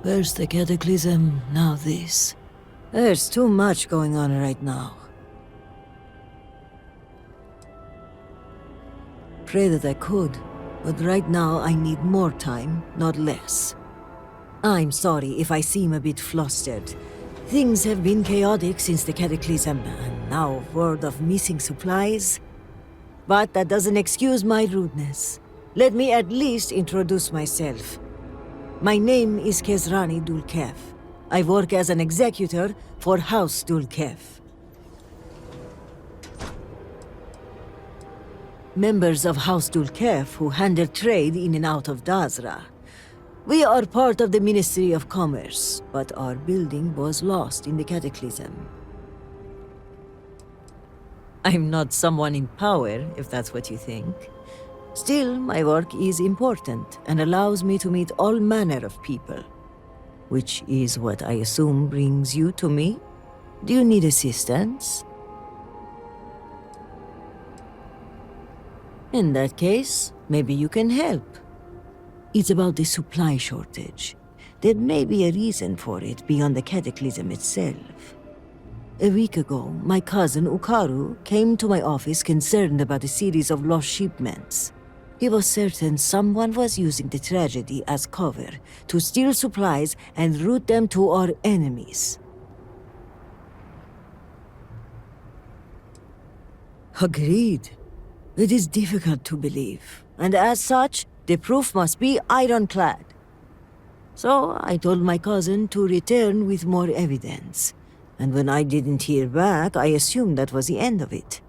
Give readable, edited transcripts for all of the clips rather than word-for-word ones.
First the cataclysm, now this. There's too much going on right now. Pray that I could, but right now I need more time, not less. I'm sorry if I seem a bit flustered. Things have been chaotic since the cataclysm, and now word of missing supplies. But that doesn't excuse my rudeness. Let me at least introduce myself. My name is Kezrani Dulkev. I work as an executor for House Dulkev. Members of House Dulkev who handle trade in and out of Dazra. We are part of the Ministry of Commerce, but our building was lost in the cataclysm. I'm not someone in power, if that's what you think. Still, my work is important and allows me to meet all manner of people. Which is what I assume brings you to me? Do you need assistance? In that case, maybe you can help. It's about the supply shortage. There may be a reason for it beyond the cataclysm itself. A week ago, my cousin Ukaru came to my office concerned about a series of lost shipments. He was certain someone was using the tragedy as cover to steal supplies and route them to our enemies. Agreed. It is difficult to believe, and as such, the proof must be ironclad. So I told my cousin to return with more evidence, and when I didn't hear back, I assumed that was the end of it.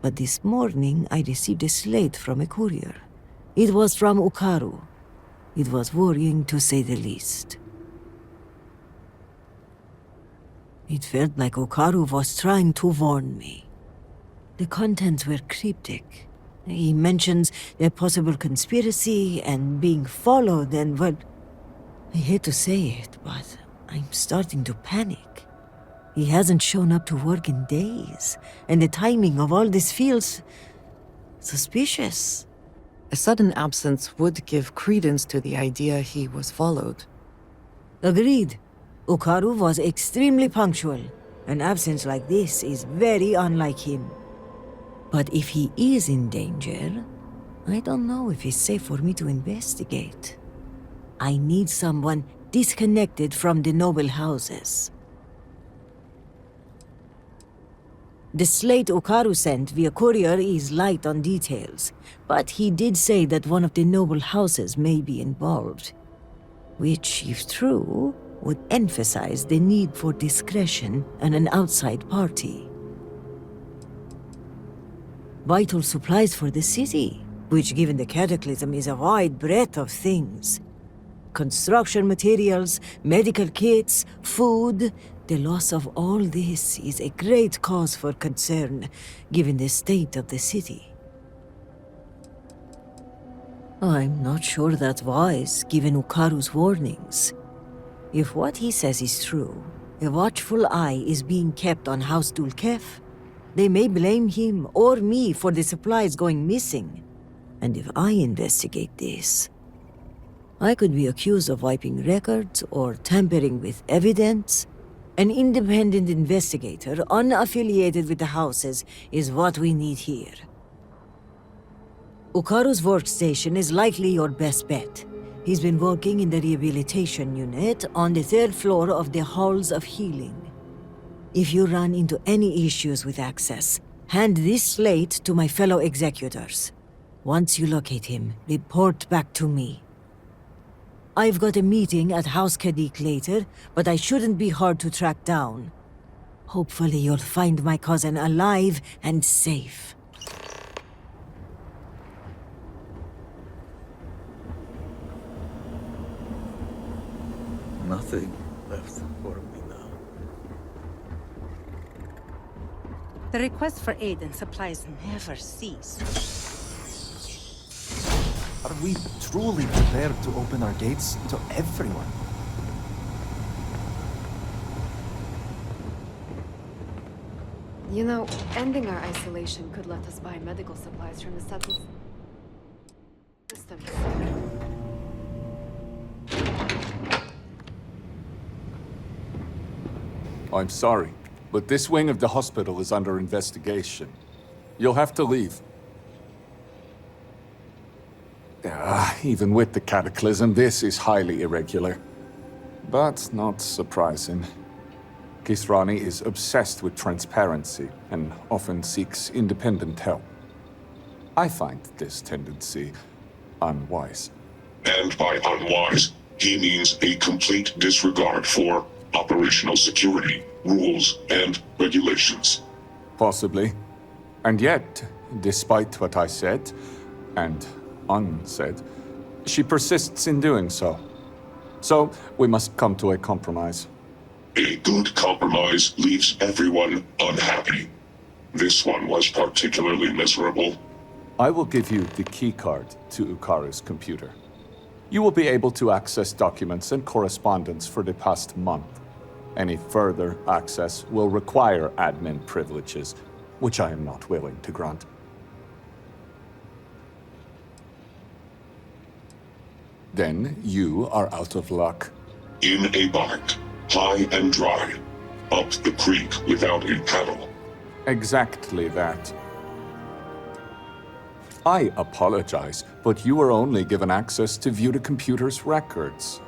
But this morning, I received a slate from a courier. It was from Ukaru. It was worrying, to say the least. It felt like Ukaru was trying to warn me. The contents were cryptic. He mentions a possible conspiracy and being followed and, well, I hate to say it, but I'm starting to panic. He hasn't shown up to work in days, and the timing of all this feels suspicious. A sudden absence would give credence to the idea he was followed. Agreed. Ukaru was extremely punctual. An absence like this is very unlike him. But if he is in danger, I don't know if it's safe for me to investigate. I need someone disconnected from the noble houses. The slate Ukaru sent via courier is light on details, but he did say that one of the noble houses may be involved, which, if true, would emphasize the need for discretion and an outside party. Vital supplies for the city, which given the cataclysm is a wide breadth of things. Construction materials, medical kits, food. The loss of all this is a great cause for concern, given the state of the city. I'm not sure that's wise, given Ukaru's warnings. If what he says is true, a watchful eye is being kept on House Dulkev. They may blame him or me for the supplies going missing. And if I investigate this, I could be accused of wiping records or tampering with evidence. An independent investigator, unaffiliated with the houses, is what we need here. Ukaru's workstation is likely your best bet. He's been working in the rehabilitation unit on the 3rd floor of the Halls of Healing. If you run into any issues with access, hand this slate to my fellow executors. Once you locate him, report back to me. I've got a meeting at House Kadik later, but I shouldn't be hard to track down. Hopefully you'll find my cousin alive and safe. Nothing left for me now. The request for aid and supplies never cease. Are we truly prepared to open our gates to everyone? You know, ending our isolation could let us buy medical supplies from the settled systems. I'm sorry, but this wing of the hospital is under investigation. You'll have to leave. Even with the cataclysm, this is highly irregular. But not surprising. Kisrani is obsessed with transparency and often seeks independent help. I find this tendency unwise. And by unwise, he means a complete disregard for operational security, rules, and regulations. Possibly. And yet, despite what I said, and unsaid, she persists in doing so. So, we must come to a compromise. A good compromise leaves everyone unhappy. This one was particularly miserable. I will give you the keycard to Ukaru's computer. You will be able to access documents and correspondence for the past month. Any further access will require admin privileges, which I am not willing to grant. Then you are out of luck. In a bark, high and dry, up the creek without a paddle. Exactly that. I apologize, but you were only given access to view the computer's records.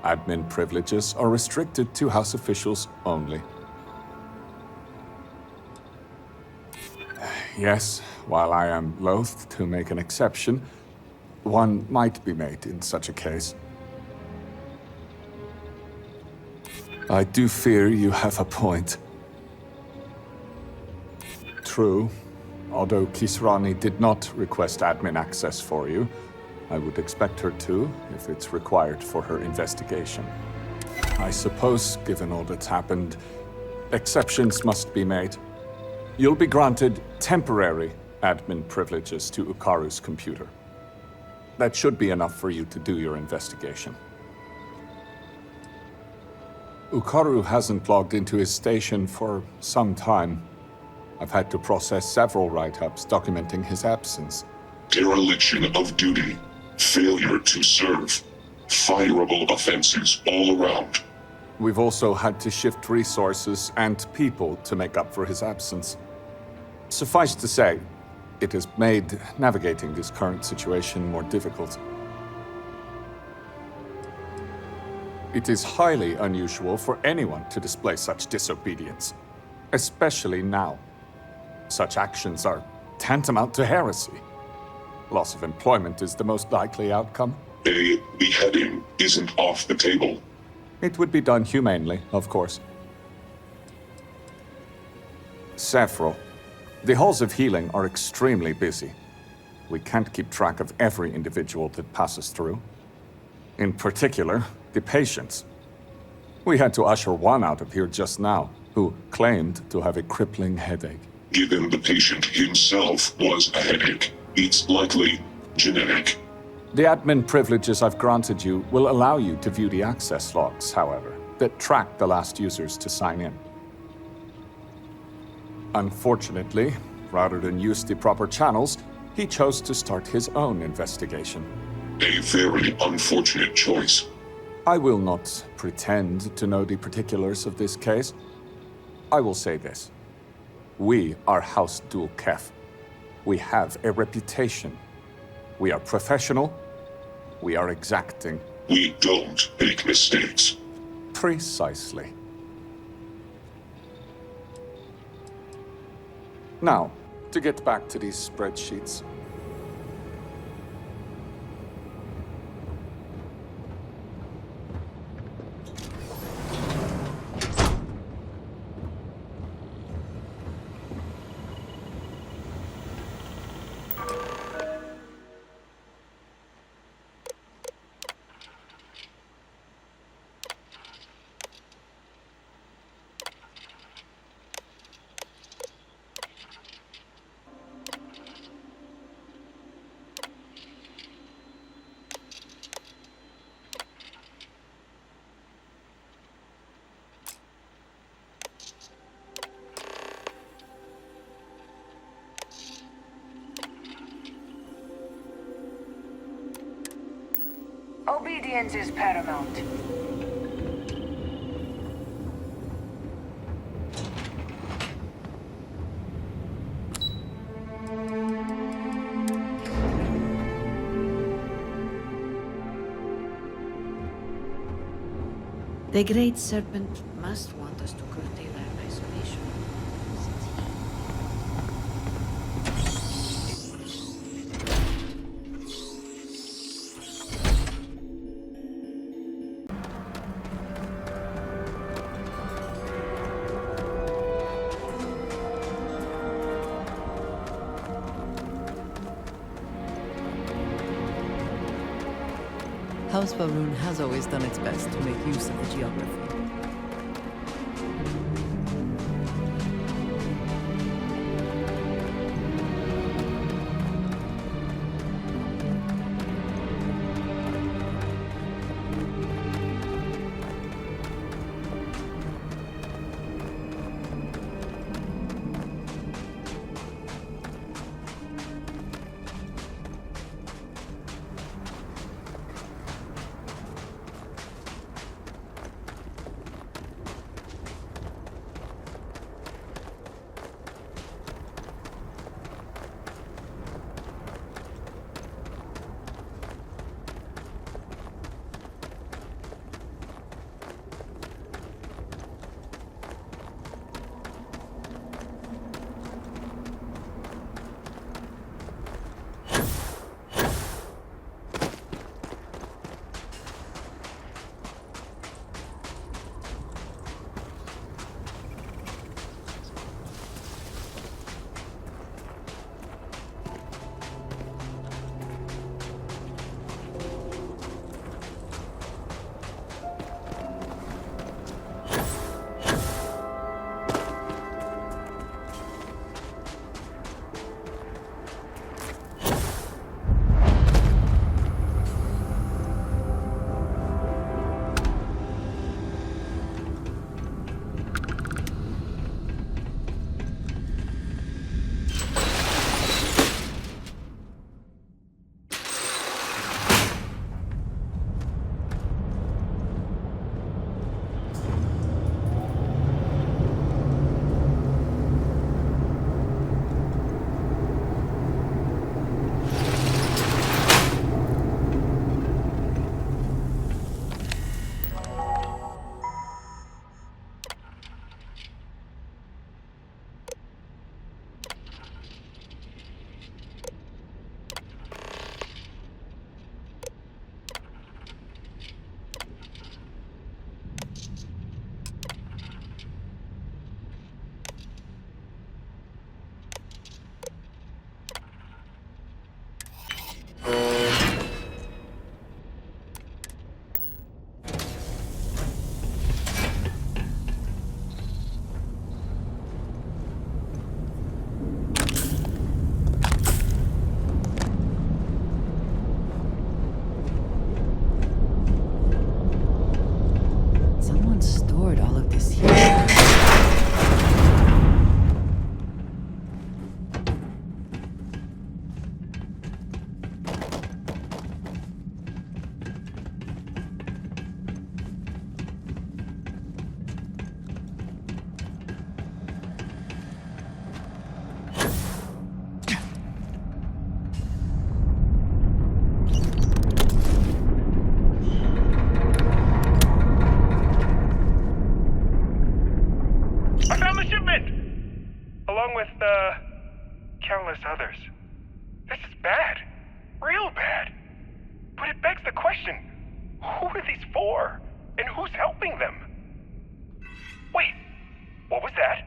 Admin privileges are restricted to House officials only. Yes, while I am loath to make an exception, one might be made in such a case. I do fear you have a point. True. Although Kisrani did not request admin access for you, I would expect her to, if it's required for her investigation. I suppose, given all that's happened, exceptions must be made. You'll be granted temporary admin privileges to Ukaru's computer. That should be enough for you to do your investigation. Ukaru hasn't logged into his station for some time. I've had to process several write-ups documenting his absence. Dereliction of duty, failure to serve, fireable offenses all around. We've also had to shift resources and people to make up for his absence. Suffice to say, it has made navigating this current situation more difficult. It is highly unusual for anyone to display such disobedience, especially now. Such actions are tantamount to heresy. Loss of employment is the most likely outcome. A beheading isn't off the table. It would be done humanely, of course. Several. The halls of healing are extremely busy. We can't keep track of every individual that passes through. In particular, the patients. We had to usher one out of here just now, who claimed to have a crippling headache. Given the patient himself was a headache, it's likely genetic. The admin privileges I've granted you will allow you to view the access logs, however, that track the last users to sign in. Unfortunately, rather than use the proper channels, he chose to start his own investigation. A very unfortunate choice. I will not pretend to know the particulars of this case. I will say this. We are House Dul Kef. We have a reputation. We are professional. We are exacting. We don't make mistakes. Precisely. Now, to get back to these spreadsheets. Obedience is paramount. The Great Serpent must want us to curtail our isolation. House Varun has always done its best to make use of the geography. countless others. This is bad. Real bad. But it begs the question, who are these for? And who's helping them? Wait, what was that?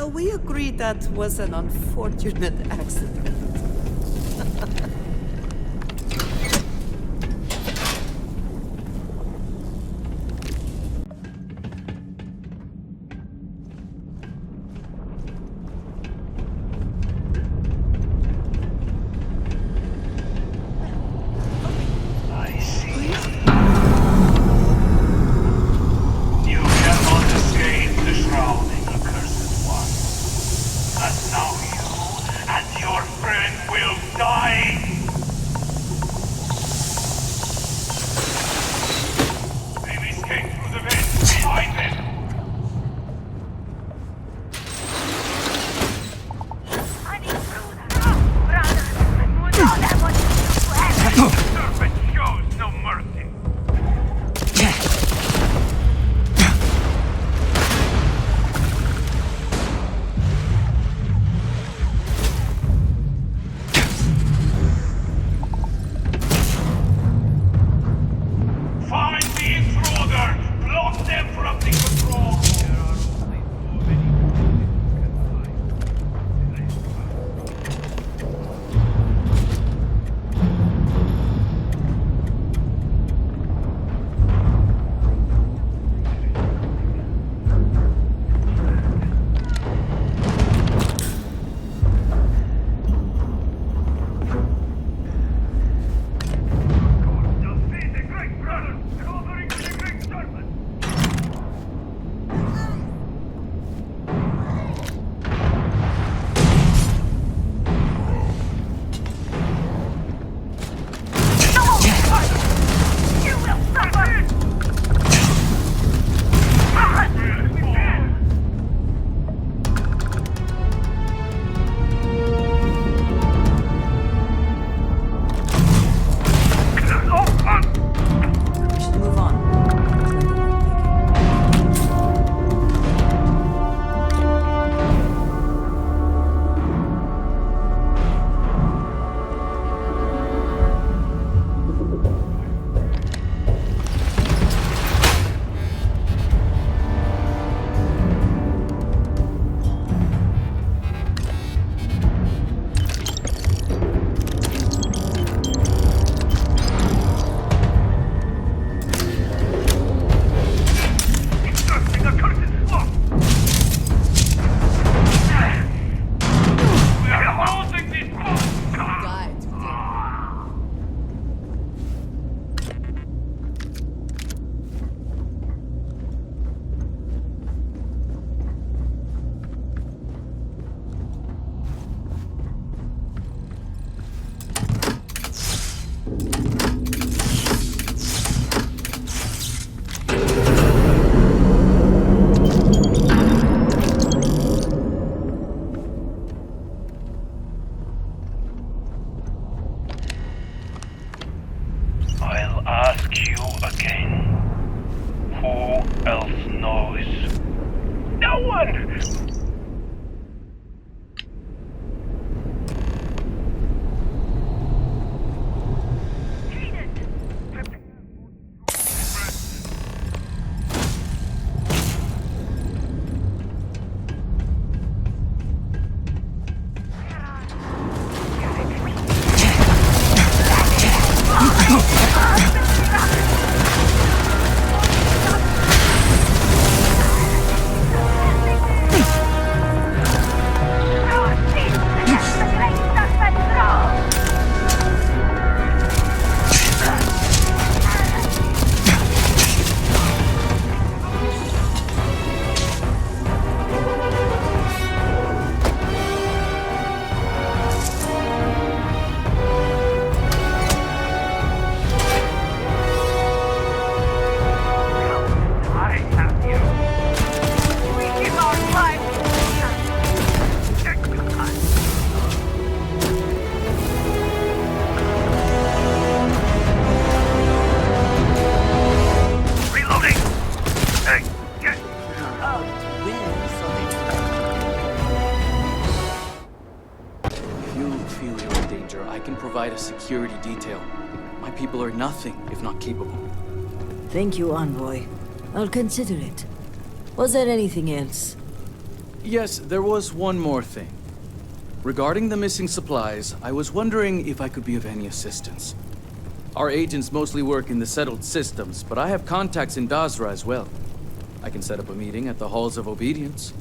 Shall we agree that was an unfortunate accident? The Serpent shows no mercy. Find the intruder! Block them from the control! There are only so many defeat the Great Brother, covering the Great Serpent! You will suffer! We should move on. Exerting a curtain lock! We are losing this boat! I'll ask you again. Who else knows? No one! I have you. We give our lives to protect us. Reloading! Hey, get out! If you feel you're in danger, I can provide a security detail. My people are nothing if not capable. Thank you, Envoy. I'll consider it. Was there anything else? Yes, there was one more thing. Regarding the missing supplies, I was wondering if I could be of any assistance. Our agents mostly work in the settled systems, but I have contacts in Dazra as well. I can set up a meeting at the Halls of Obedience.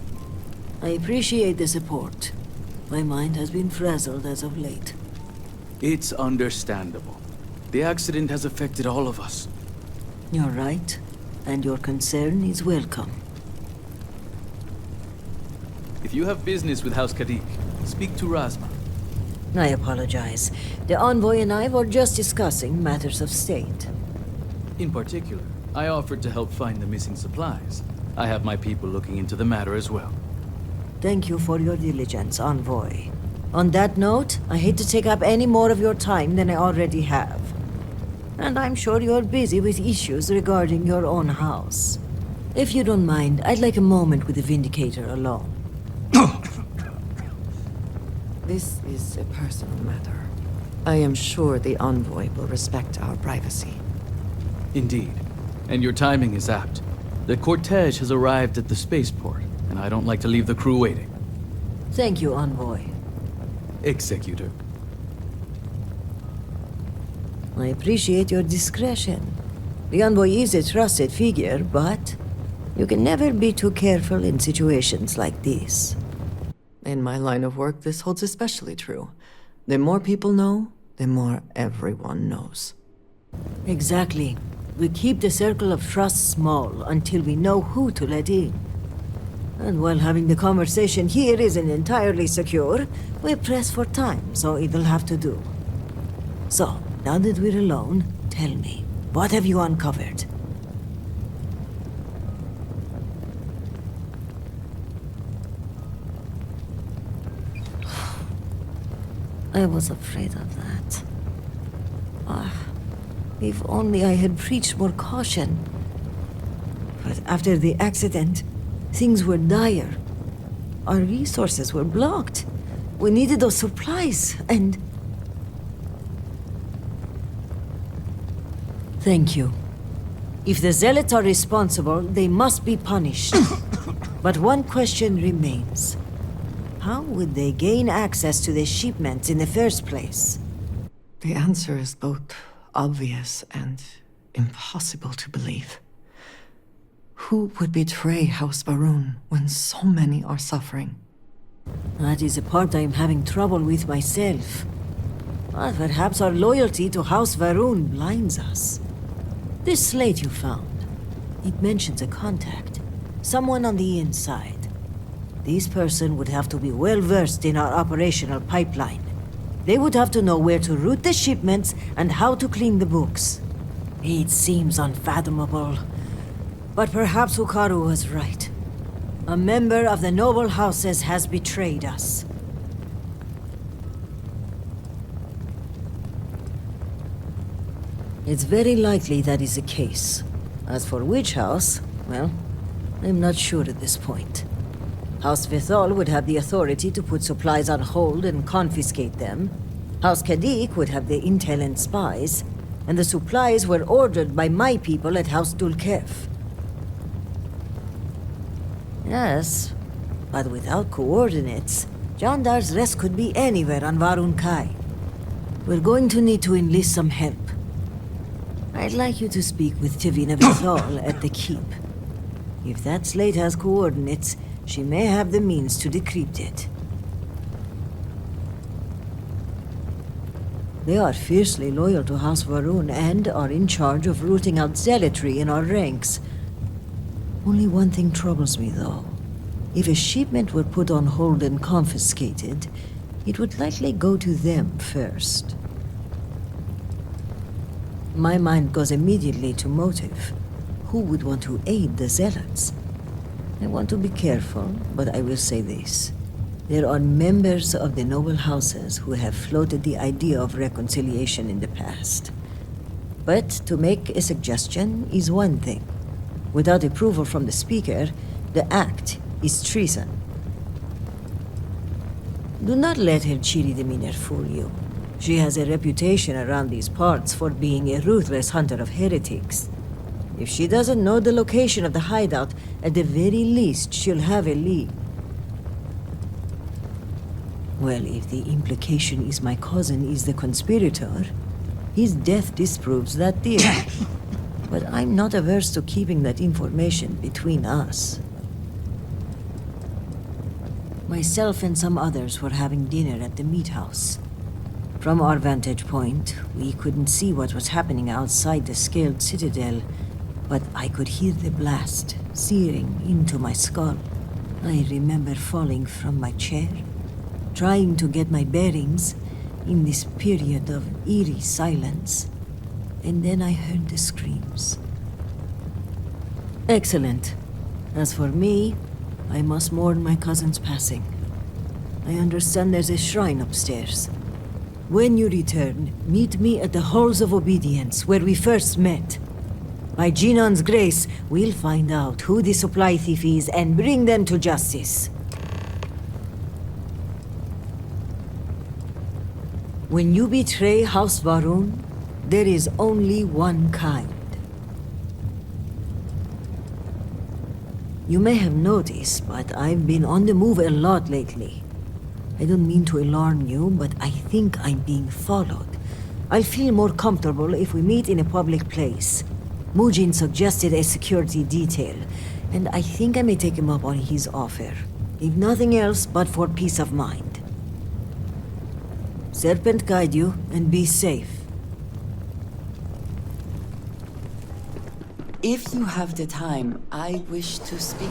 I appreciate the support. My mind has been frazzled as of late. It's understandable. The accident has affected all of us. You're right, and your concern is welcome. If you have business with House Kadik, speak to Razma. I apologize. The Envoy and I were just discussing matters of state. In particular, I offered to help find the missing supplies. I have my people looking into the matter as well. Thank you for your diligence, Envoy. On that note, I hate to take up any more of your time than I already have. And I'm sure you're busy with issues regarding your own house. If you don't mind, I'd like a moment with the Vindicator alone. This is a personal matter. I am sure the envoy will respect our privacy. Indeed. And your timing is apt. The cortege has arrived at the spaceport, and I don't like to leave the crew waiting. Thank you, Envoy. Executor. I appreciate your discretion. The Envoy is a trusted figure, but you can never be too careful in situations like this. In my line of work, this holds especially true. The more people know, the more everyone knows. Exactly. We keep the circle of trust small until we know who to let in. And while having the conversation here isn't entirely secure, we press for time, so it'll have to do. So, now that we're alone, tell me, what have you uncovered? I was afraid of that. If only I had preached more caution. But after the accident, things were dire. Our resources were blocked. We needed those supplies, and... Thank you. If the Zealots are responsible, they must be punished. But one question remains. How would they gain access to the shipments in the first place? The answer is both obvious and impossible to believe. Who would betray House Varun when so many are suffering? That is the part I'm having trouble with myself. But perhaps our loyalty to House Varun blinds us. This slate you found, it mentions a contact. Someone on the inside. This person would have to be well versed in our operational pipeline. They would have to know where to route the shipments and how to clean the books. It seems unfathomable. But perhaps Hukaru was right. A member of the noble houses has betrayed us. It's very likely that is the case. As for which house, well, I'm not sure at this point. House Vithal would have the authority to put supplies on hold and confiscate them. House Kadik would have the intel and spies, and the supplies were ordered by my people at House Dulkef. Yes, but without coordinates, Jandar's rest could be anywhere on Varun Kai. We're going to need to enlist some help. I'd like you to speak with Tivina Vithal at the Keep. If that slate has coordinates, she may have the means to decrypt it. They are fiercely loyal to House Varun and are in charge of rooting out zealotry in our ranks. Only one thing troubles me, though. If a shipment were put on hold and confiscated, it would likely go to them first. My mind goes immediately to motive. Who would want to aid the zealots? I want to be careful, but I will say this. There are members of the noble houses who have floated the idea of reconciliation in the past. But to make a suggestion is one thing. Without approval from the speaker, the act is treason. Do not let her cheery demeanor fool you. She has a reputation around these parts for being a ruthless hunter of heretics. If she doesn't know the location of the hideout, at the very least, she'll have a lead. Well, if the implication is my cousin is the conspirator, his death disproves that theory. But I'm not averse to keeping that information between us. Myself and some others were having dinner at the meat house. From our vantage point, we couldn't see what was happening outside the scaled citadel, but I could hear the blast searing into my skull. I remember falling from my chair, trying to get my bearings in this period of eerie silence, and then I heard the screams. Excellent. As for me, I must mourn my cousin's passing. I understand there's a shrine upstairs. When you return, meet me at the Halls of Obedience, where we first met. By Genon's grace, we'll find out who the supply thief is and bring them to justice. When you betray House Varun, there is only one kind. You may have noticed, but I've been on the move a lot lately. I don't mean to alarm you, but I think I'm being followed. I'll feel more comfortable if we meet in a public place. Mujin suggested a security detail, and I think I may take him up on his offer. If nothing else, but for peace of mind. Serpent guide you, and be safe. If you have the time, I wish to speak.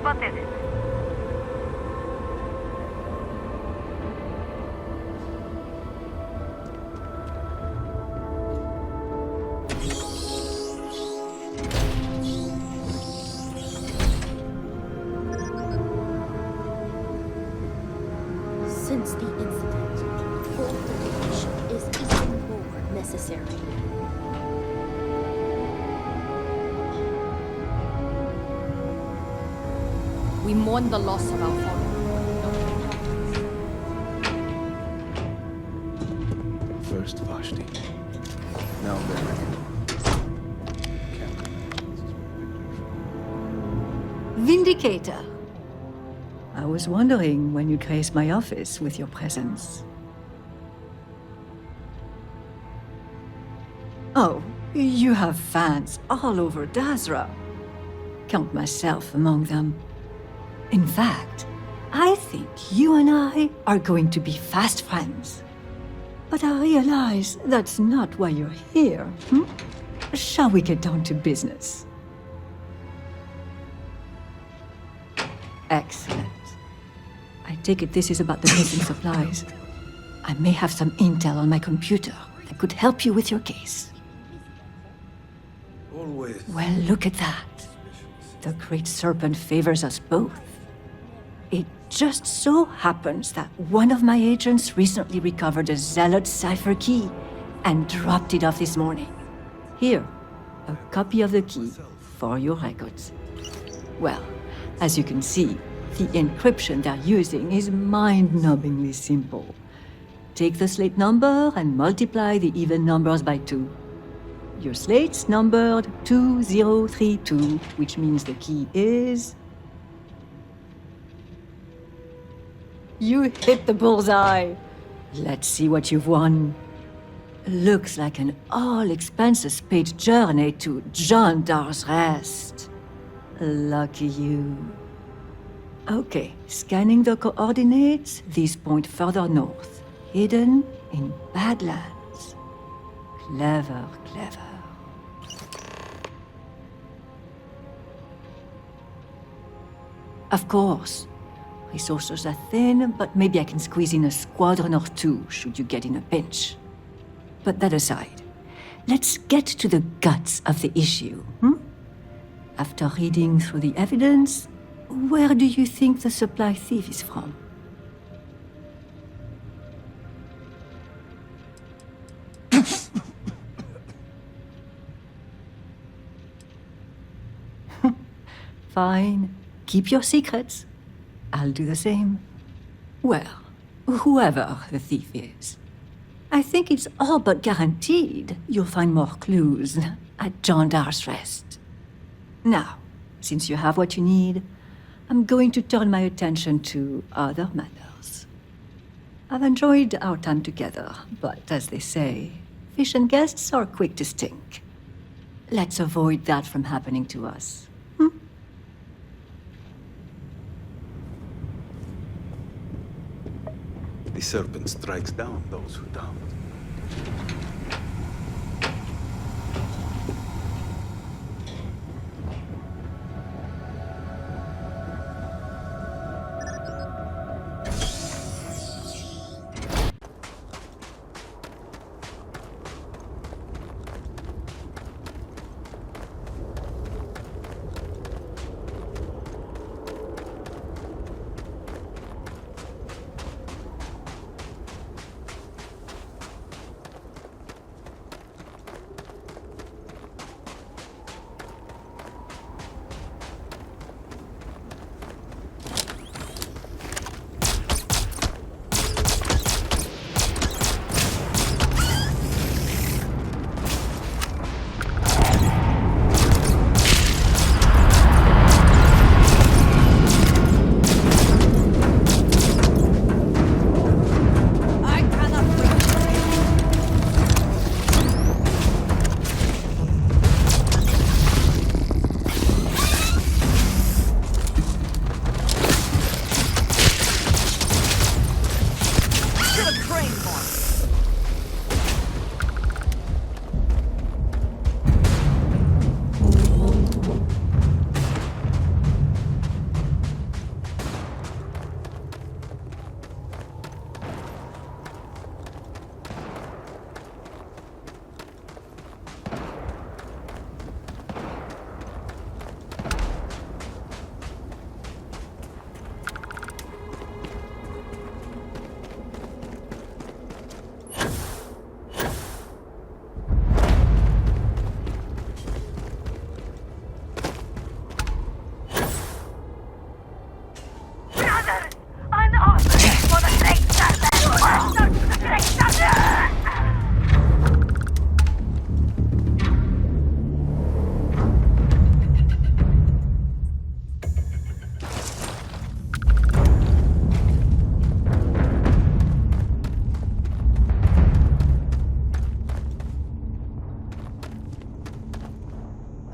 What is it? Since the incident, coordination is even more necessary. We mourn the loss of our father. First Vashti, now Derek. Vindicator. I was wondering when you'd grace my office with your presence. Oh, you have fans all over Dazra. Count myself among them. In fact, I think you and I are going to be fast friends. But I realize that's not why you're here, Shall we get down to business? Excellent. I take it this is about the missing supplies. I may have some intel on my computer that could help you with your case. Always. Well, look at that. The Great Serpent favors us both. It just so happens that one of my agents recently recovered a Zealot cipher key and dropped it off this morning. Here, a copy of the key for your records. Well, as you can see, the encryption they're using is mind-numbingly simple. Take the slate number and multiply the even numbers by 2. Your slate's numbered 2032, which means the key is... You hit the bullseye! Let's see what you've won. Looks like an all-expenses-paid journey to Jandar's Rest. Lucky you. Okay, scanning the coordinates, these point further north, hidden in Badlands. Clever, clever. Of course. Resources are thin, but maybe I can squeeze in a squadron or 2 should you get in a pinch. But that aside, let's get to the guts of the issue, After reading through the evidence, where do you think the supply thief is from? Fine. Keep your secrets. I'll do the same. Well, whoever the thief is, I think it's all but guaranteed you'll find more clues at Jandar's Rest. Now, since you have what you need, I'm going to turn my attention to other matters. I've enjoyed our time together, but as they say, fish and guests are quick to stink. Let's avoid that from happening to us. The Serpent strikes down those who doubt.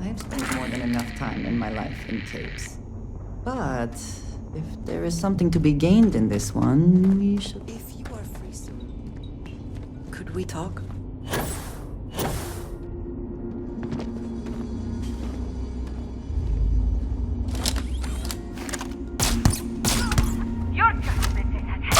I've spent more than enough time in my life in caves. But if there is something to be gained in this one, we should... If you are free soon, could we talk? You're just missing it.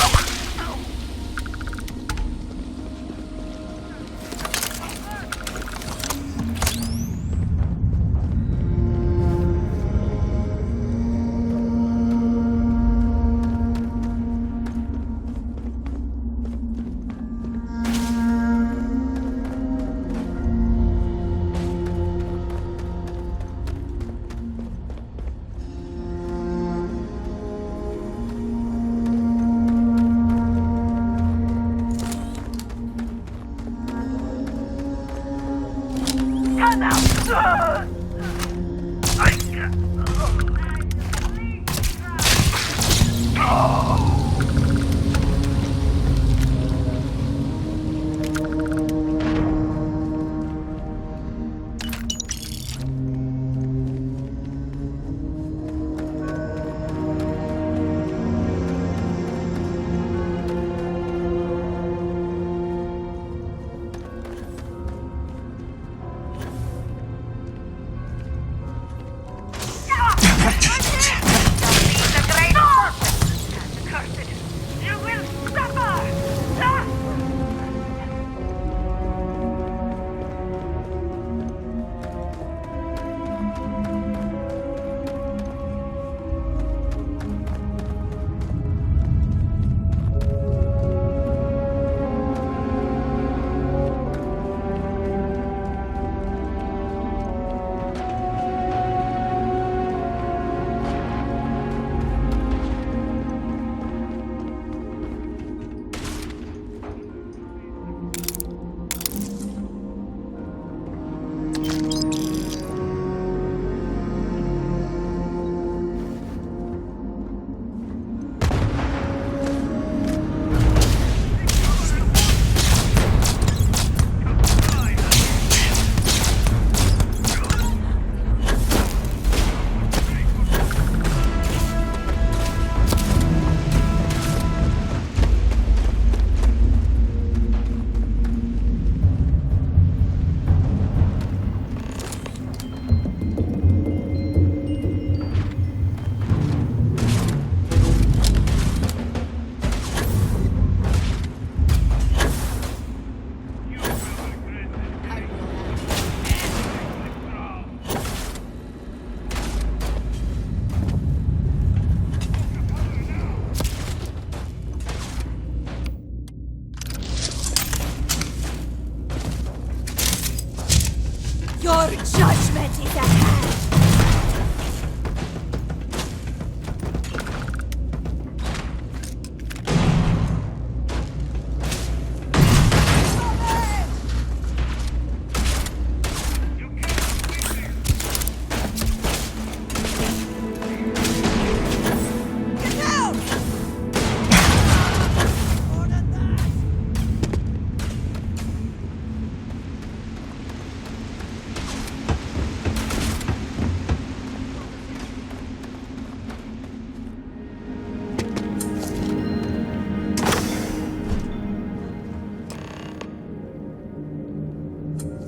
Your judgment is at hand!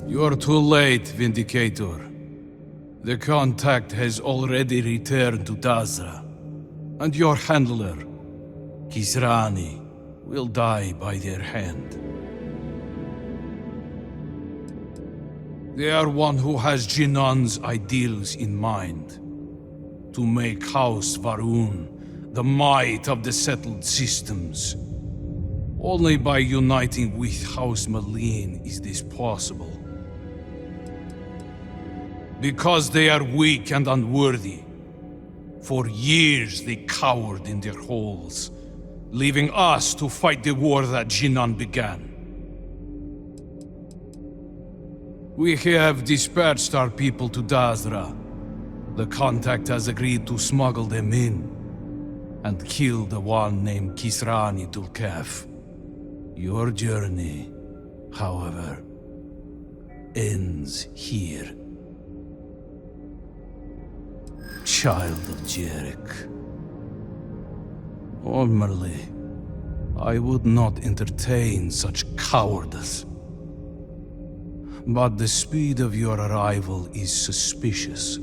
You're too late, Vindicator. The contact has already returned to Dazra, and your handler, Kisrani, will die by their hand. They are one who has Jinan's ideals in mind. To make House Varun the might of the settled systems. Only by uniting with House Malin is this possible. Because they are weak and unworthy. For years they cowered in their holes, leaving us to fight the war that Jinan began. We have dispatched our people to Dazra. The contact has agreed to smuggle them in and kill the one named Kisrani Dulkaf. Your journey, however, ends here. Child of Jarek. Normally, I would not entertain such cowardice. But the speed of your arrival is suspicious.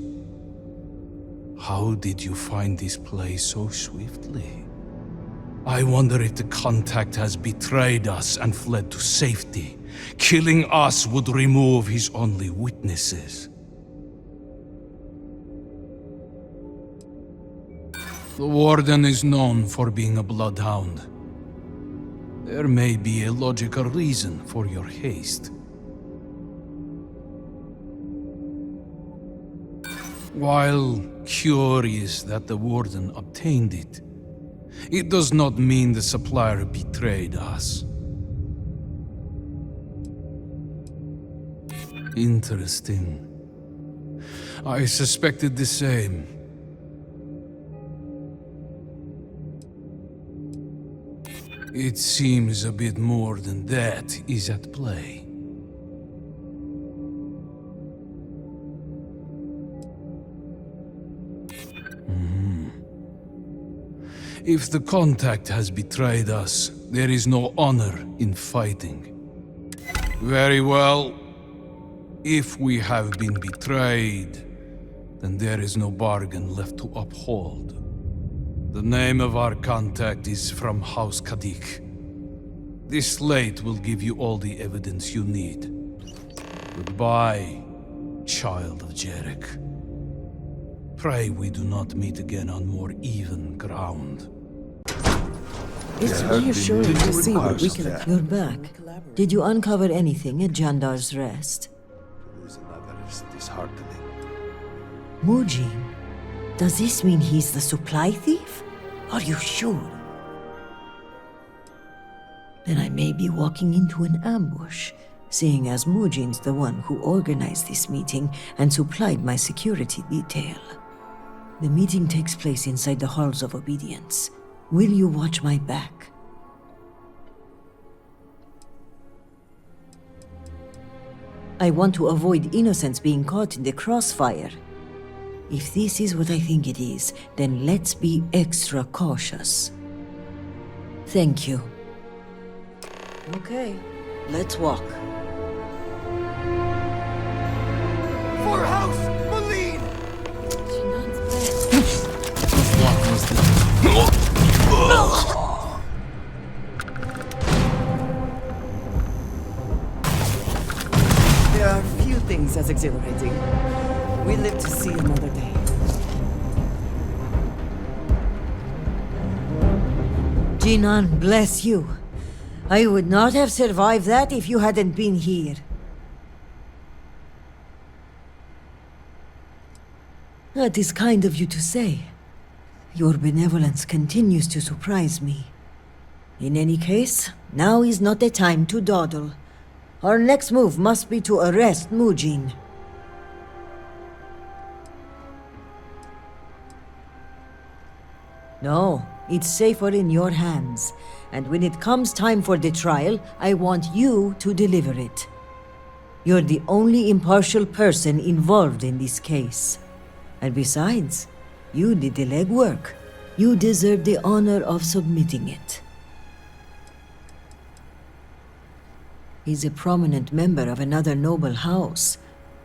How did you find this place so swiftly? I wonder if the contact has betrayed us and fled to safety. Killing us would remove his only witnesses. The Warden is known for being a bloodhound. There may be a logical reason for your haste. While curious that the Warden obtained it, it does not mean the supplier betrayed us. Interesting. I suspected the same. It seems a bit more than that is at play. If the contact has betrayed us, there is no honor in fighting. Very well. If we have been betrayed, then there is no bargain left to uphold. The name of our contact is from House Kadik. This slate will give you all the evidence you need. Goodbye, child of Jarek. Pray we do not meet again on more even ground. It's reassuring to see that we can... You're back. Did you uncover anything at Jandar's Rest? Lose another is disheartening. Mujin? Does this mean he's the supply thief? Are you sure? Then I may be walking into an ambush, seeing as Mujin's the one who organized this meeting and supplied my security detail. The meeting takes place inside the Halls of Obedience. Will you watch my back? I want to avoid innocents being caught in the crossfire. If this is what I think it is, then let's be extra cautious. Thank you. Okay, let's walk. For House Malin! There are few things as exhilarating. We live to see another day. Jinan, bless you. I would not have survived that if you hadn't been here. That is kind of you to say. Your benevolence continues to surprise me. In any case, now is not the time to dawdle. Our next move must be to arrest Mujin. No, it's safer in your hands. And when it comes time for the trial, I want you to deliver it. You're the only impartial person involved in this case. And besides, you did the legwork. You deserve the honor of submitting it. He's a prominent member of another noble house.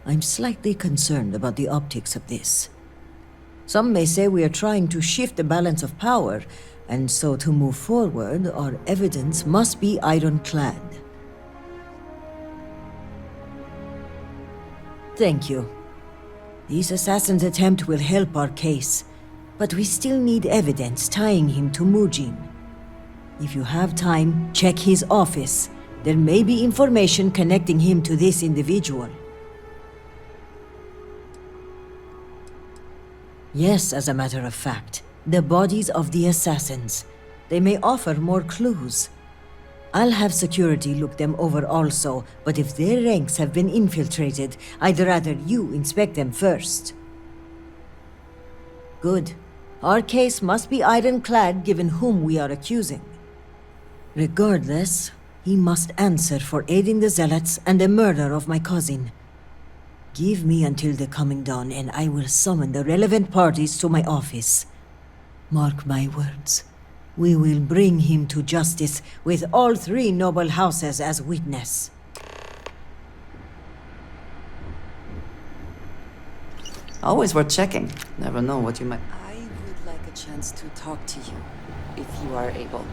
I'm slightly concerned about the optics of this. Some may say we are trying to shift the balance of power, and so to move forward, our evidence must be ironclad. Thank you. This assassin's attempt will help our case, but we still need evidence tying him to Mujin. If you have time, check his office. There may be information connecting him to this individual. Yes, as a matter of fact. The bodies of the assassins. They may offer more clues. I'll have security look them over also, but if their ranks have been infiltrated, I'd rather you inspect them first. Good. Our case must be ironclad given whom we are accusing. Regardless, he must answer for aiding the Zealots and the murder of my cousin. Give me until the coming dawn and I will summon the relevant parties to my office. Mark my words. We will bring him to justice with all three noble houses as witness. Always worth checking. Never know what you might... I would like a chance to talk to you, if you are able.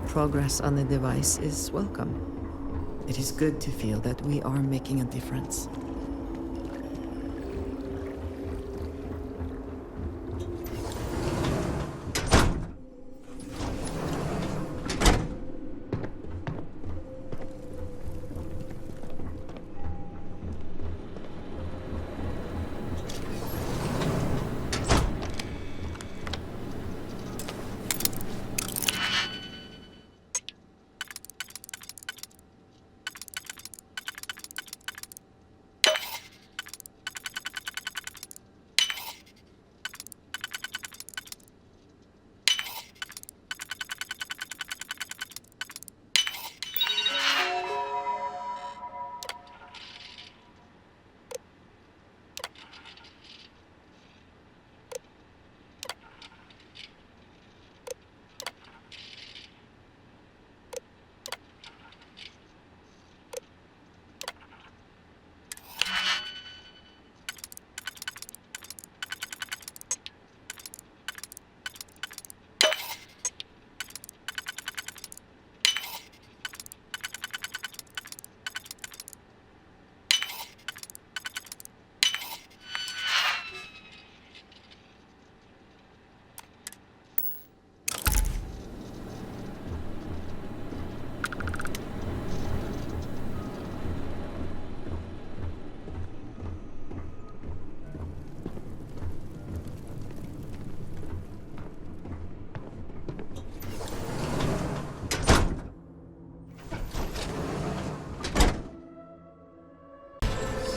Progress on the device is welcome. It is good to feel that we are making a difference.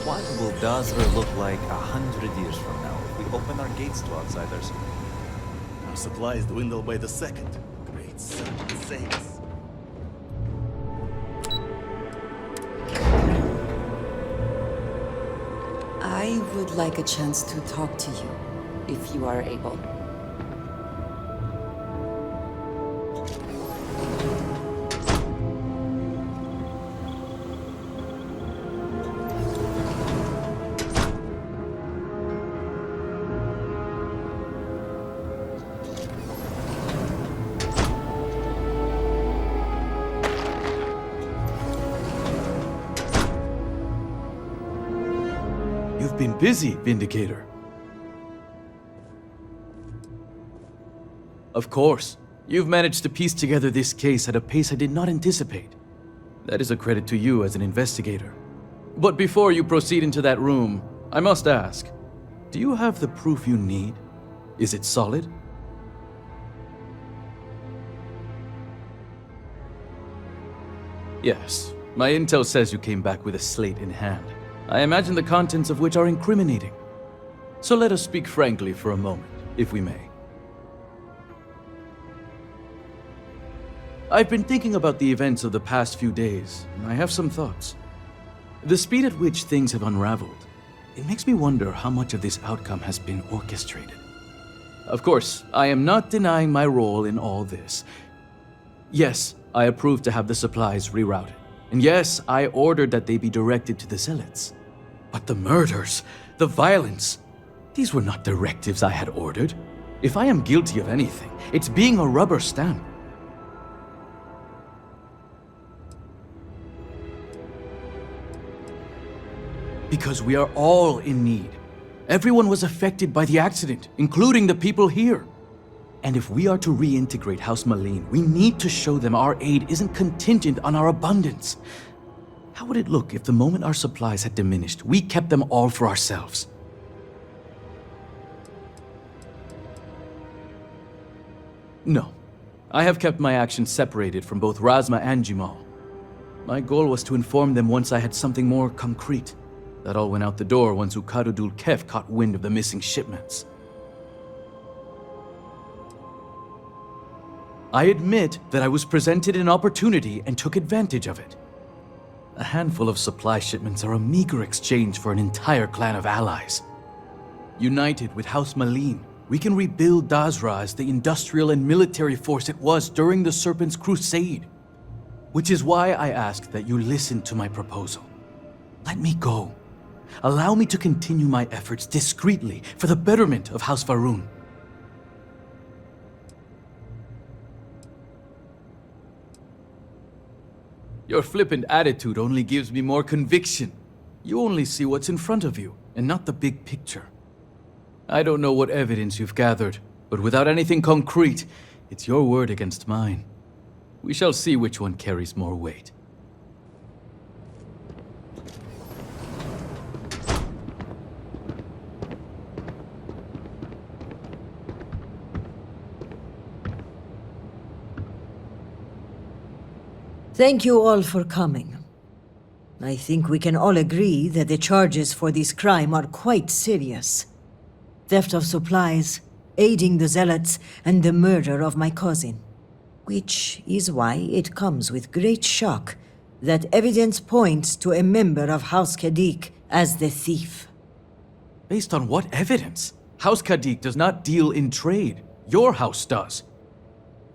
What will Dazra look like 100 years from now if we open our gates to outsiders? Our supplies dwindle by the second. Great Serpent sakes. I would like a chance to talk to you, if you are able. You've been busy, Vindicator. Of course. You've managed to piece together this case at a pace I did not anticipate. That is a credit to you as an investigator. But before you proceed into that room, I must ask, do you have the proof you need? Is it solid? Yes. My intel says you came back with a slate in hand. I imagine the contents of which are incriminating. So let us speak frankly for a moment, if we may. I've been thinking about the events of the past few days, and I have some thoughts. The speed at which things have unraveled, it makes me wonder how much of this outcome has been orchestrated. Of course, I am not denying my role in all this. Yes, I approved to have the supplies rerouted. And yes, I ordered that they be directed to the zealots. But the murders, the violence, these were not directives I had ordered. If I am guilty of anything, it's being a rubber stamp. Because we are all in need. Everyone was affected by the accident, including the people here. And if we are to reintegrate House Malene, we need to show them our aid isn't contingent on our abundance. How would it look if the moment our supplies had diminished, we kept them all for ourselves? No. I have kept my actions separated from both Razma and Jimal. My goal was to inform them once I had something more concrete. That all went out the door once Ukadudul Kef caught wind of the missing shipments. I admit that I was presented an opportunity and took advantage of it. A handful of supply shipments are a meager exchange for an entire clan of allies. United with House Malene, we can rebuild Dazra as the industrial and military force it was during the Serpent's crusade. Which is why I ask that you listen to my proposal. Let me go. Allow me to continue my efforts discreetly for the betterment of House Va'ruun. Your flippant attitude only gives me more conviction. You only see what's in front of you, and not the big picture. I don't know what evidence you've gathered, but without anything concrete, it's your word against mine. We shall see which one carries more weight. Thank you all for coming. I think we can all agree that the charges for this crime are quite serious. Theft of supplies, aiding the zealots, and the murder of my cousin. Which is why it comes with great shock that evidence points to a member of House Kadik as the thief. Based on what evidence? House Kadik does not deal in trade. Your house does.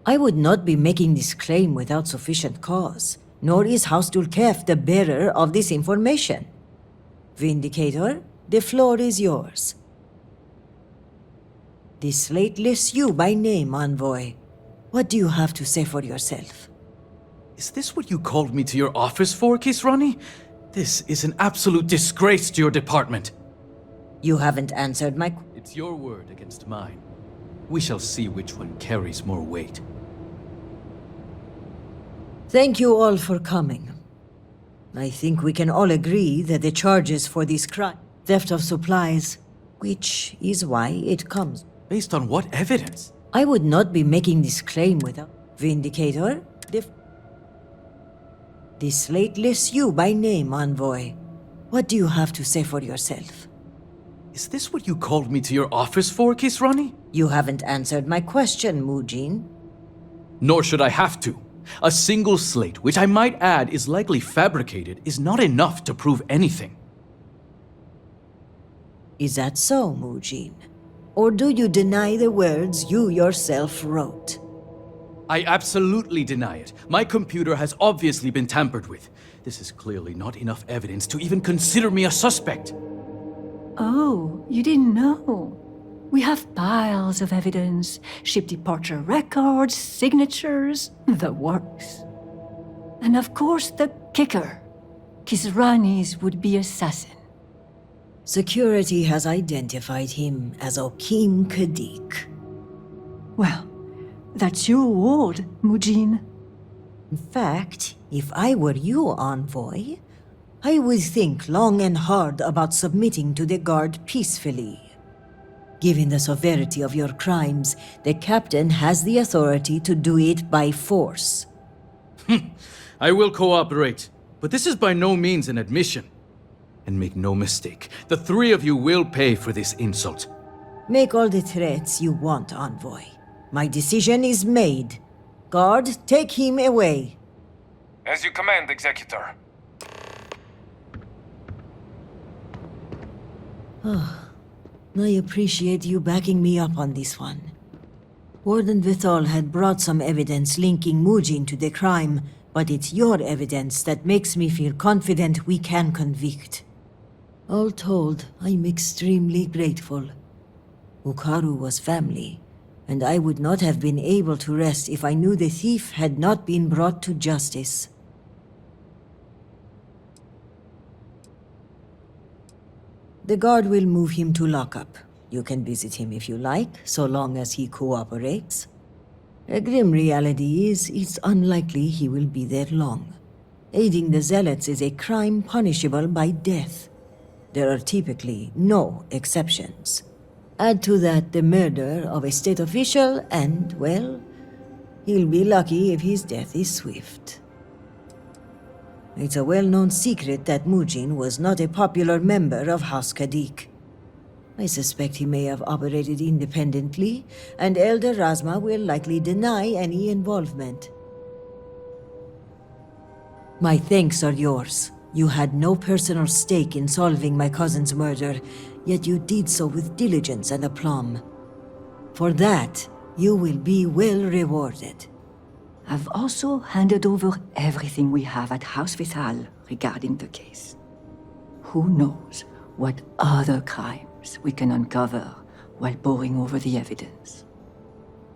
I would not be making this claim without sufficient cause, nor is House Dulkef the bearer of this information. Vindicator, the floor is yours. This slate lists you by name, Envoy. What do you have to say for yourself? Is this what you called me to your office for, Kisrani? This is an absolute disgrace to your department. You haven't answered my... It's your word against mine. We shall see which one carries more weight. Thank you all for coming. I think we can all agree that the charges for this crime, theft of supplies, which is why it comes. Based on what evidence? I would not be making this claim without... Vindicator, this slate lists you by name, Envoy. What do you have to say for yourself? Is this what you called me to your office for, Kisrani? You haven't answered my question, Mujin. Nor should I have to. A single slate, which I might add is likely fabricated, is not enough to prove anything. Is that so, Mujin? Or do you deny the words you yourself wrote? I absolutely deny it. My computer has obviously been tampered with. This is clearly not enough evidence to even consider me a suspect. Oh, you didn't know? We have piles of evidence, ship departure records, signatures, the works. And of course the kicker, Kisrani's would-be assassin. Security has identified him as Okim Kadik. Well, that's your ward, Mujin. In fact, if I were you, Envoy, I would think long and hard about submitting to the Guard peacefully. Given the severity of your crimes, the Captain has the authority to do it by force. I will cooperate, but this is by no means an admission. And make no mistake, the three of you will pay for this insult. Make all the threats you want, Envoy. My decision is made. Guard, take him away. As you command, Executor. I appreciate you backing me up on this one. Warden Vithal had brought some evidence linking Mujin to the crime, but it's your evidence that makes me feel confident we can convict. All told, I'm extremely grateful. Ukaru was family, and I would not have been able to rest if I knew the thief had not been brought to justice. The guard will move him to lockup. You can visit him if you like, so long as he cooperates. A grim reality is, it's unlikely he will be there long. Aiding the Zealots is a crime punishable by death. There are typically no exceptions. Add to that the murder of a state official and, well, he'll be lucky if his death is swift. It's a well-known secret that Mujin was not a popular member of House Kadik. I suspect he may have operated independently, and Elder Razma will likely deny any involvement. My thanks are yours. You had no personal stake in solving my cousin's murder, yet you did so with diligence and aplomb. For that, you will be well rewarded. I've also handed over everything we have at House Vithal regarding the case. Who knows what other crimes we can uncover while poring over the evidence.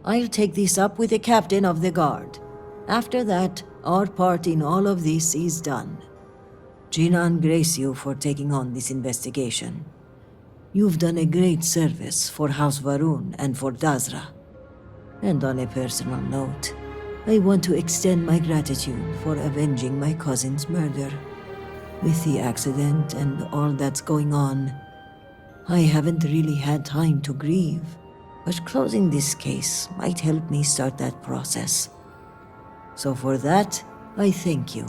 I'll take this up with the captain of the guard. After that, our part in all of this is done. Jinan grace you for taking on this investigation. You've done a great service for House Varun and for Dazra. And on a personal note, I want to extend my gratitude for avenging my cousin's murder. With the accident and all that's going on, I haven't really had time to grieve, but closing this case might help me start that process. So for that, I thank you.